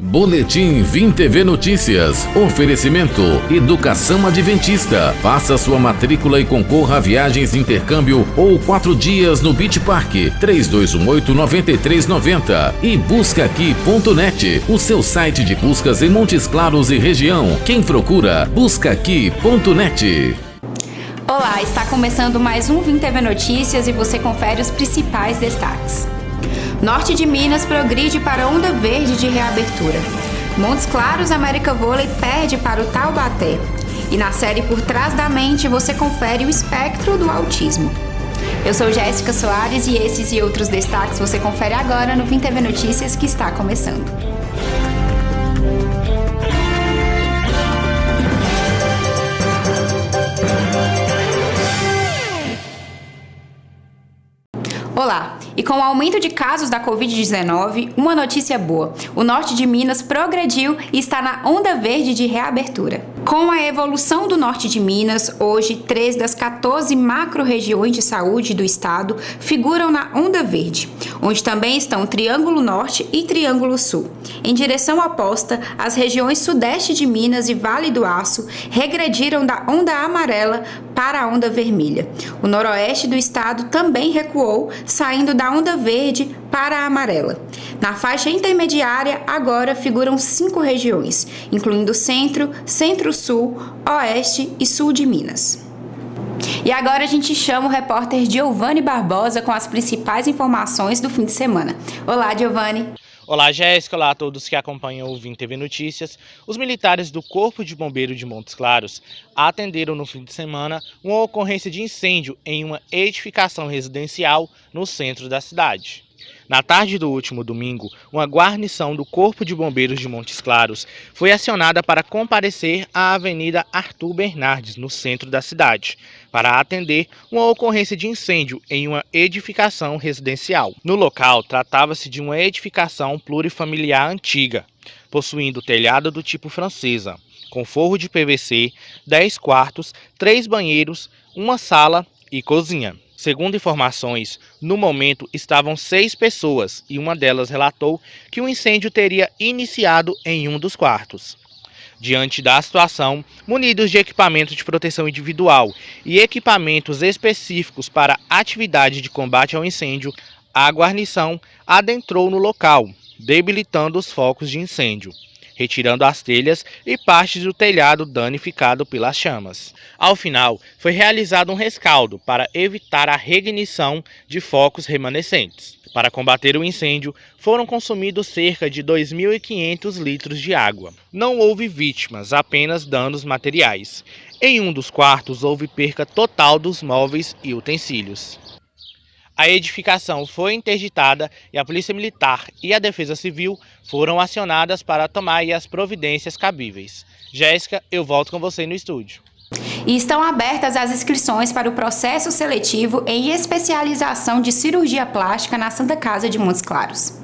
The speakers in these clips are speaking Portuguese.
Boletim Vim TV Notícias. Oferecimento Educação Adventista. Faça sua matrícula e concorra a viagens de intercâmbio ou 4 dias no Beach Park. 3218-9390. E buscaaqui.net, o seu site de buscas em Montes Claros e região. Quem procura, buscaaqui.net. Olá, está começando mais um Vim TV Notícias e você confere os principais destaques. Norte de Minas progride para onda verde de reabertura. Montes Claros, América Vôlei perde para o Taubaté. E na série Por Trás da Mente você confere o espectro do autismo. Eu sou Jéssica Soares e esses e outros destaques você confere agora no Vim TV Notícias que está começando. Olá! E com o aumento de casos da Covid-19, uma notícia boa. O norte de Minas progrediu e está na onda verde de reabertura. Com a evolução do norte de Minas, hoje 3 das 14 macro-regiões de saúde do estado figuram na onda verde, onde também estão Triângulo Norte e Triângulo Sul. Em direção oposta, as regiões sudeste de Minas e Vale do Aço regrediram da onda amarela para a onda vermelha. O noroeste do estado também recuou, saindo da onda verde para a amarela. Na faixa intermediária, agora figuram 5 regiões, incluindo Centro, Centro-Sul, Oeste e Sul de Minas. E agora a gente chama o repórter Giovanni Barbosa com as principais informações do fim de semana. Olá, Giovanni. Olá, Jéssica. Olá a todos que acompanham o Vim TV Notícias. Os militares do Corpo de Bombeiros de Montes Claros atenderam no fim de semana uma ocorrência de incêndio em uma edificação residencial no centro da cidade. Na tarde do último domingo, uma guarnição do Corpo de Bombeiros de Montes Claros foi acionada para comparecer à Avenida Arthur Bernardes, no centro da cidade, para atender uma ocorrência de incêndio em uma edificação residencial. No local, tratava-se de uma edificação plurifamiliar antiga, possuindo telhado do tipo francesa, com forro de PVC, 10 quartos, 3 banheiros, uma sala e cozinha. Segundo informações, no momento estavam 6 pessoas e uma delas relatou que o incêndio teria iniciado em um dos quartos. Diante da situação, munidos de equipamento de proteção individual e equipamentos específicos para atividade de combate ao incêndio, a guarnição adentrou no local, debilitando os focos de incêndio, retirando as telhas e partes do telhado danificado pelas chamas. Ao final, foi realizado um rescaldo para evitar a reignição de focos remanescentes. Para combater o incêndio, foram consumidos cerca de 2.500 litros de água. Não houve vítimas, apenas danos materiais. Em um dos quartos, houve perca total dos móveis e utensílios. A edificação foi interditada e a Polícia Militar e a Defesa Civil foram acionadas para tomar as providências cabíveis. Jéssica, eu volto com você no estúdio. E estão abertas as inscrições para o processo seletivo em especialização de cirurgia plástica na Santa Casa de Montes Claros.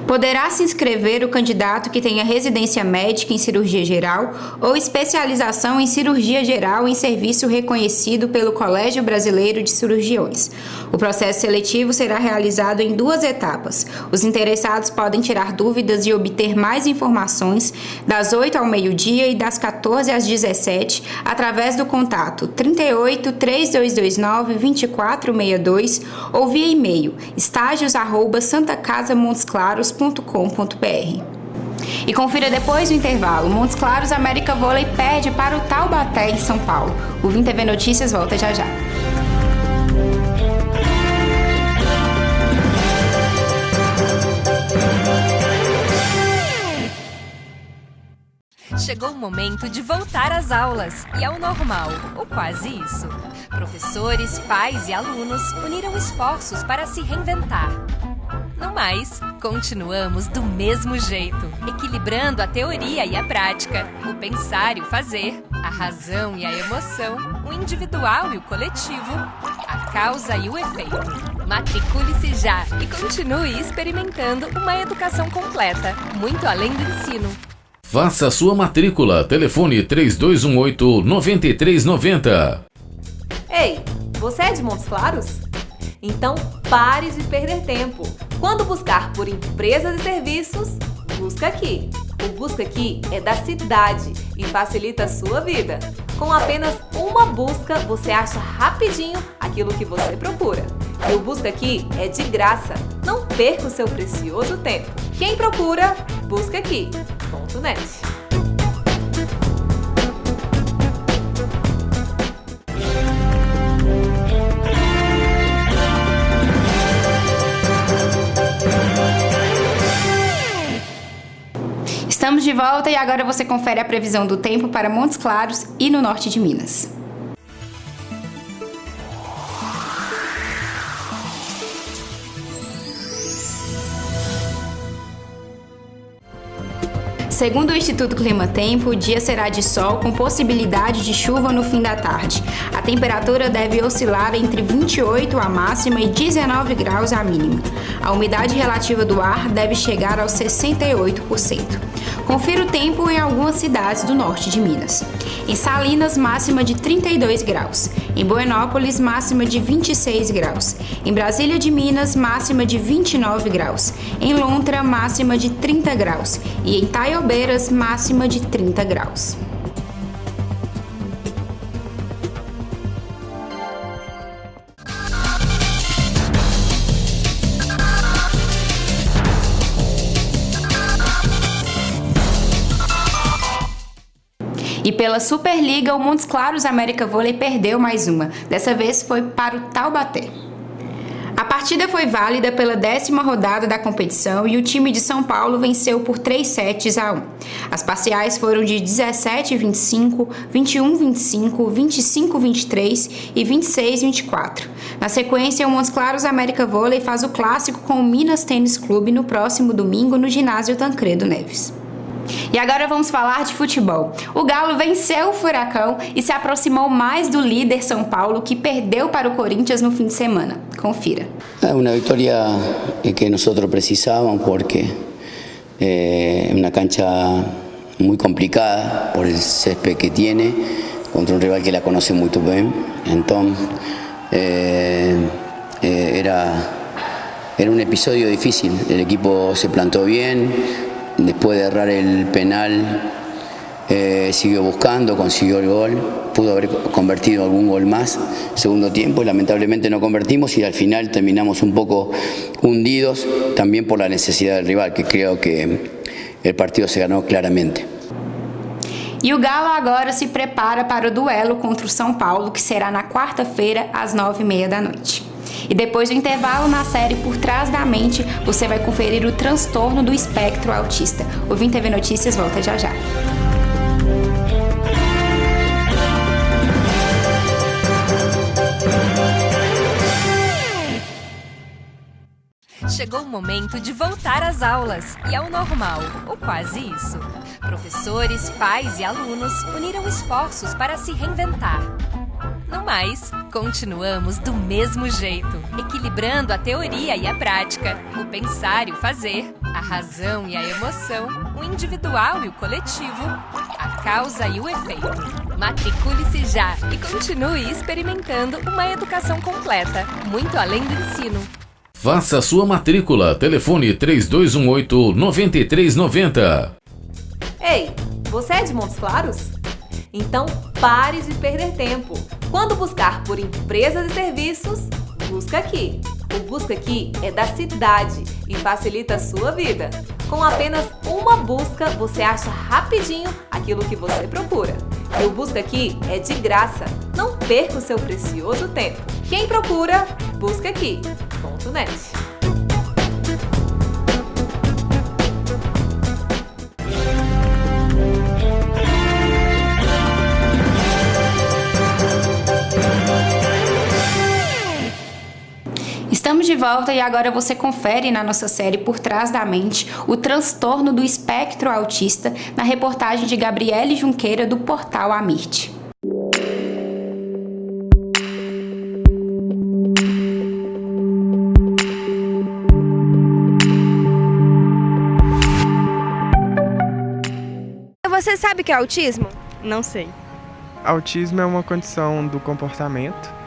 Poderá se inscrever o candidato que tenha residência médica em cirurgia geral ou especialização em cirurgia geral em serviço reconhecido pelo Colégio Brasileiro de Cirurgiões. O processo seletivo será realizado em 2 etapas. Os interessados podem tirar dúvidas e obter mais informações das 8 ao meio-dia e das 14 às 17 através do contato 38 3229 2462 ou via e-mail estágios@santacasamontesclaros.com.br. E confira depois do intervalo. Montes Claros, América Vôlei perde para o Taubaté em São Paulo. O Vim TV Notícias volta já já. Chegou o momento de voltar às aulas e ao normal, ou quase isso. Professores, pais e alunos uniram esforços para se reinventar. No mais, continuamos do mesmo jeito, equilibrando a teoria e a prática, o pensar e o fazer, a razão e a emoção, o individual e o coletivo, a causa e o efeito. Matricule-se já e continue experimentando uma educação completa, muito além do ensino. Faça sua matrícula. Telefone 3218-9390. Ei, você é de Montes Claros? Então pare de perder tempo. Quando buscar por empresas e serviços, Busca Aqui. O Busca Aqui é da cidade e facilita a sua vida. Com apenas uma busca, você acha rapidinho aquilo que você procura. E o Busca Aqui é de graça. Não perca o seu precioso tempo. Quem procura, busca aqui.net. Estamos de volta e agora você confere a previsão do tempo para Montes Claros e no norte de Minas. Segundo o Instituto Climatempo, o dia será de sol com possibilidade de chuva no fim da tarde. A temperatura deve oscilar entre 28 a máxima e 19 graus a mínima. A umidade relativa do ar deve chegar aos 68%. Confira o tempo em algumas cidades do norte de Minas. Em Salinas, máxima de 32 graus. Em Buenópolis, máxima de 26 graus. Em Brasília de Minas, máxima de 29 graus. Em Lontra, máxima de 30 graus. E em Taiobeiras, máxima de 30 graus. E pela Superliga, o Montes Claros América Vôlei perdeu mais uma. Dessa vez foi para o Taubaté. A partida foi válida pela 10ª rodada da competição e o time de São Paulo venceu por 3-1. As parciais foram de 17-25, 21-25, 25-23 e 26-24. Na sequência, o Montes Claros América Vôlei faz o clássico com o Minas Tênis Clube no próximo domingo no ginásio Tancredo Neves. E agora vamos falar de futebol. O Galo venceu o Furacão e se aproximou mais do líder São Paulo, que perdeu para o Corinthians no fim de semana. Confira. Una victoria que nosotros precisábamos porque es una cancha muy complicada por el césped que tiene, contra un rival que la conoce muy bien. Entonces era un episodio difícil. El equipo se plantó bien. Después de errar el penal, siguió buscando, consiguió el gol, pudo haber convertido algún gol más segundo tiempo y lamentablemente no convertimos y al final terminamos un poco hundidos también por la necesidad del rival, que creo que el partido se ganó claramente. E o Galo agora se prepara para o duelo contra o São Paulo, que será na quarta-feira, às 9h30 da noite. E depois do intervalo na série Por Trás da Mente, você vai conferir o transtorno do espectro autista. O Vim TV Notícias volta já já. Chegou o momento de voltar às aulas e ao normal, ou quase isso. Professores, pais e alunos uniram esforços para se reinventar. No mais, continuamos do mesmo jeito, equilibrando a teoria e a prática, o pensar e o fazer, a razão e a emoção, o individual e o coletivo, a causa e o efeito. Matricule-se já e continue experimentando uma educação completa, muito além do ensino. Faça sua matrícula. Telefone 3218-9390. Ei, você é de Montes Claros? Então pare de perder tempo. Quando buscar por empresas e serviços, busca aqui. O Busca Aqui é da cidade e facilita a sua vida. Com apenas uma busca, você acha rapidinho aquilo que você procura. E o Busca Aqui é de graça. Não perca o seu precioso tempo. Quem procura, busca aqui.net. Estamos de volta e agora você confere na nossa série Por Trás da Mente o transtorno do espectro autista na reportagem de Gabriele Junqueira do portal Amirte. Você sabe o que é autismo? Não sei. Autismo é uma condição do comportamento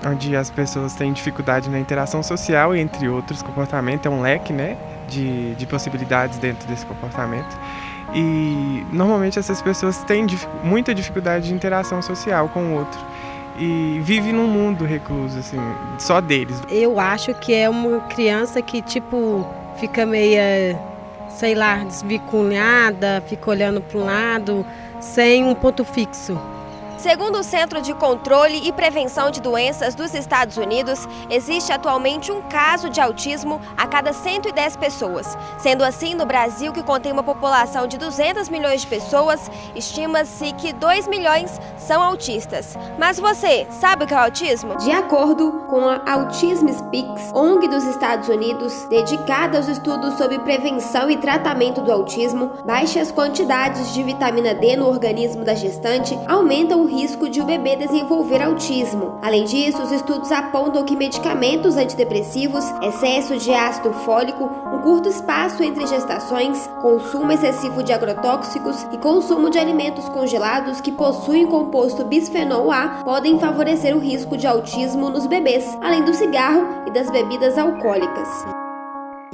onde as pessoas têm dificuldade na interação social, entre outros comportamentos, é um leque, né, de possibilidades dentro desse comportamento. E normalmente essas pessoas têm muita dificuldade de interação social com o outro e vivem num mundo recluso, assim, só deles. Eu acho que é uma criança que, tipo, fica meia, sei lá, desvinculada, fica olhando para um lado, sem um ponto fixo. Segundo o Centro de Controle e Prevenção de Doenças dos Estados Unidos, existe atualmente um caso de autismo a cada 110 pessoas. Sendo assim, no Brasil, que contém uma população de 200 milhões de pessoas, estima-se que 2 milhões são autistas. Mas você sabe o que é o autismo? De acordo com a Autism Speaks, ONG dos Estados Unidos, dedicada aos estudos sobre prevenção e tratamento do autismo, baixas quantidades de vitamina D no organismo da gestante aumentam o risco de o bebê desenvolver autismo. Além disso, os estudos apontam que medicamentos antidepressivos, excesso de ácido fólico, um curto espaço entre gestações, consumo excessivo de agrotóxicos e consumo de alimentos congelados que possuem composto bisfenol A podem favorecer o risco de autismo nos bebês, além do cigarro e das bebidas alcoólicas.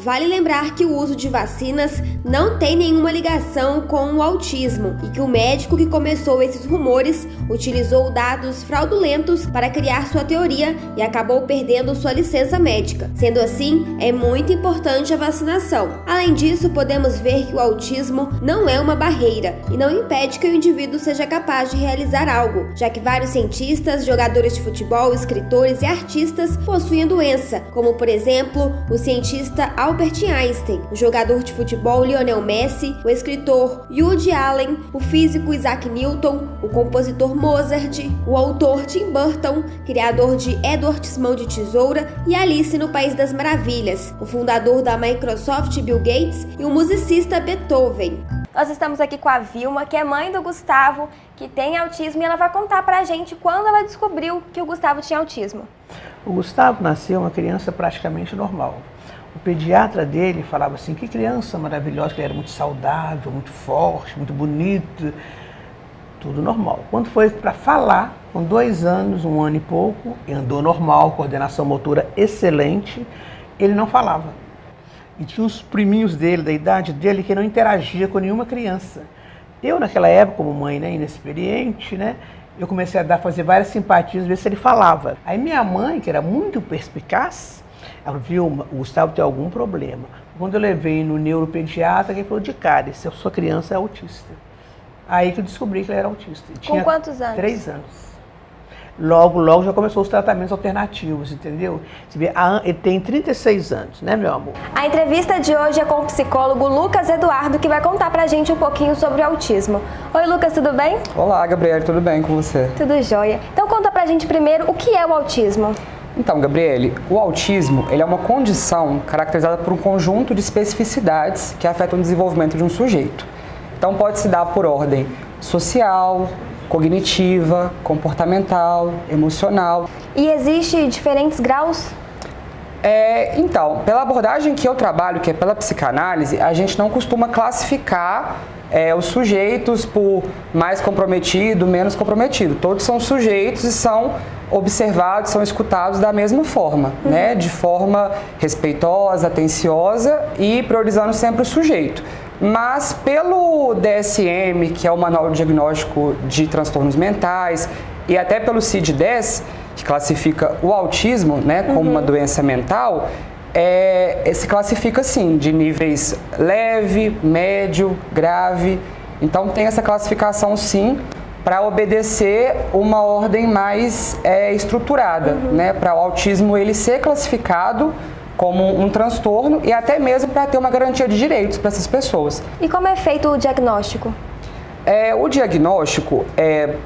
Vale lembrar que o uso de vacinas não tem nenhuma ligação com o autismo e que o médico que começou esses rumores utilizou dados fraudulentos para criar sua teoria e acabou perdendo sua licença médica. Sendo assim, é muito importante a vacinação. Além disso, podemos ver que o autismo não é uma barreira e não impede que o indivíduo seja capaz de realizar algo, já que vários cientistas, jogadores de futebol, escritores e artistas possuem a doença, como por exemplo o cientista Albert Einstein, o jogador de futebol Lionel Messi, o escritor Woody Allen, o físico Isaac Newton, o compositor Mozart, o autor Tim Burton, criador de Edward Mão de Tesoura e Alice no País das Maravilhas, o fundador da Microsoft Bill Gates e o musicista Beethoven. Nós estamos aqui com a Vilma, que é mãe do Gustavo, que tem autismo, e ela vai contar pra gente quando ela descobriu que o Gustavo tinha autismo. O Gustavo nasceu uma criança praticamente normal. O pediatra dele falava assim, que criança maravilhosa, que ele era muito saudável, muito forte, muito bonito, tudo normal. Quando foi para falar, com 2 anos, 1 ano e pouco, andou normal, coordenação motora excelente, ele não falava. E tinha os priminhos dele, da idade dele, que não interagia com nenhuma criança. Eu, naquela época, como mãe, né, inexperiente, né, eu comecei a fazer várias simpatias, ver se ele falava. Aí minha mãe, que era muito perspicaz, ela viu, o Gustavo tem algum problema. Quando eu levei no neuropediatra, ele falou de cara, a sua criança é autista. Aí que eu descobri que ele era autista. Com quantos anos? 3 anos. Logo já começou os tratamentos alternativos, entendeu? Ele tem 36 anos, né, meu amor? A entrevista de hoje é com o psicólogo Lucas Eduardo, que vai contar pra gente um pouquinho sobre o autismo. Oi, Lucas, tudo bem? Olá, Gabriele, tudo bem com você? Tudo jóia. Então conta pra gente primeiro o que é o autismo. Então, Gabriele, o autismo ele é uma condição caracterizada por um conjunto de especificidades que afetam o desenvolvimento de um sujeito. Então pode se dar por ordem social, cognitiva, comportamental, emocional. E existe diferentes graus? Então, pela abordagem que eu trabalho, que é pela psicanálise, a gente não costuma classificar os sujeitos por mais comprometido, menos comprometido. Todos são sujeitos e são observados, são escutados da mesma forma, né? De forma respeitosa, atenciosa e priorizando sempre o sujeito. Mas pelo DSM, que é o Manual Diagnóstico de Transtornos Mentais, e até pelo CID-10, que classifica o autismo, né, como uma doença mental, se classifica assim, de níveis leve, médio, grave. Então tem essa classificação sim, para obedecer uma ordem mais estruturada, né, para o autismo ele ser classificado como um transtorno e até mesmo para ter uma garantia de direitos para essas pessoas. E como é feito o diagnóstico? O diagnóstico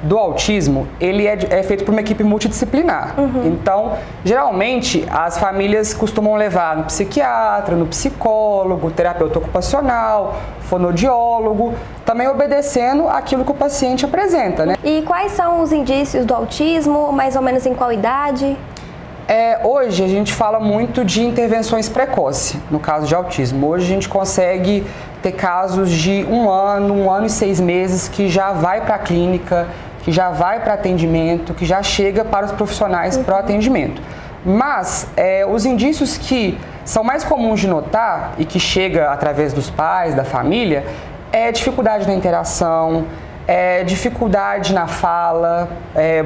do autismo, ele é feito por uma equipe multidisciplinar. Então, geralmente, as famílias costumam levar no psiquiatra, no psicólogo, terapeuta ocupacional, fonoaudiólogo, também obedecendo aquilo que o paciente apresenta, né? E quais são os indícios do autismo, mais ou menos em qual idade? Hoje a gente fala muito de intervenções precoces, no caso de autismo. Hoje a gente consegue ter casos de 1 ano e 6 meses que já vai para a clínica, que já vai para atendimento, que já chega para os profissionais para o atendimento. Mas os indícios que são mais comuns de notar e que chega através dos pais, da família, é dificuldade na interação, dificuldade na fala,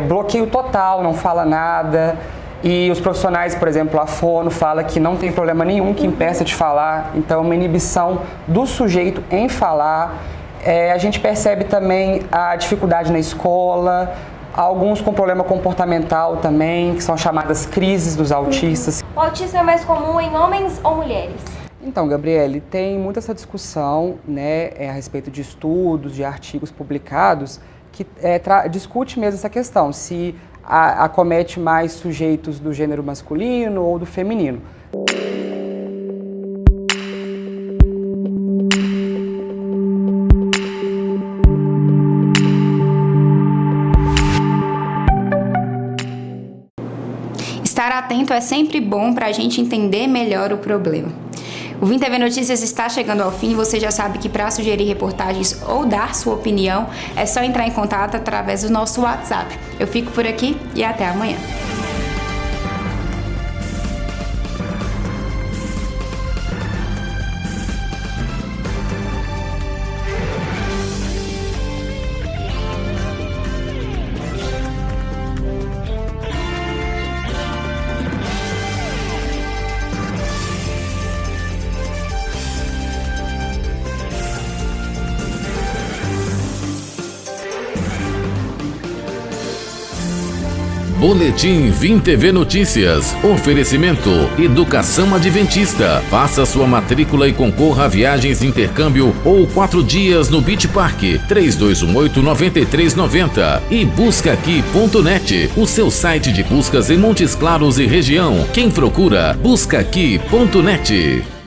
bloqueio total, não fala nada. E os profissionais, por exemplo, a fono fala que não tem problema nenhum que impeça de falar, então uma inibição do sujeito em falar. A gente percebe também a dificuldade na escola, alguns com problema comportamental também, que são chamadas crises dos autistas. O autismo é mais comum em homens ou mulheres? Então, Gabriele, tem muita essa discussão, né, a respeito de estudos, de artigos publicados, que discute mesmo essa questão, se acomete mais sujeitos do gênero masculino ou do feminino. Estar atento é sempre bom para a gente entender melhor o problema. O Vim TV Notícias está chegando ao fim. Você já sabe que para sugerir reportagens ou dar sua opinião, é só entrar em contato através do nosso WhatsApp. Eu fico por aqui e até amanhã. Boletim Vim TV Notícias. Oferecimento Educação Adventista. Faça sua matrícula e concorra a viagens intercâmbio ou 4 dias no Beach Park. 3218-9390. E buscaaqui.net, o seu site de buscas em Montes Claros e região. Quem procura, buscaaqui.net.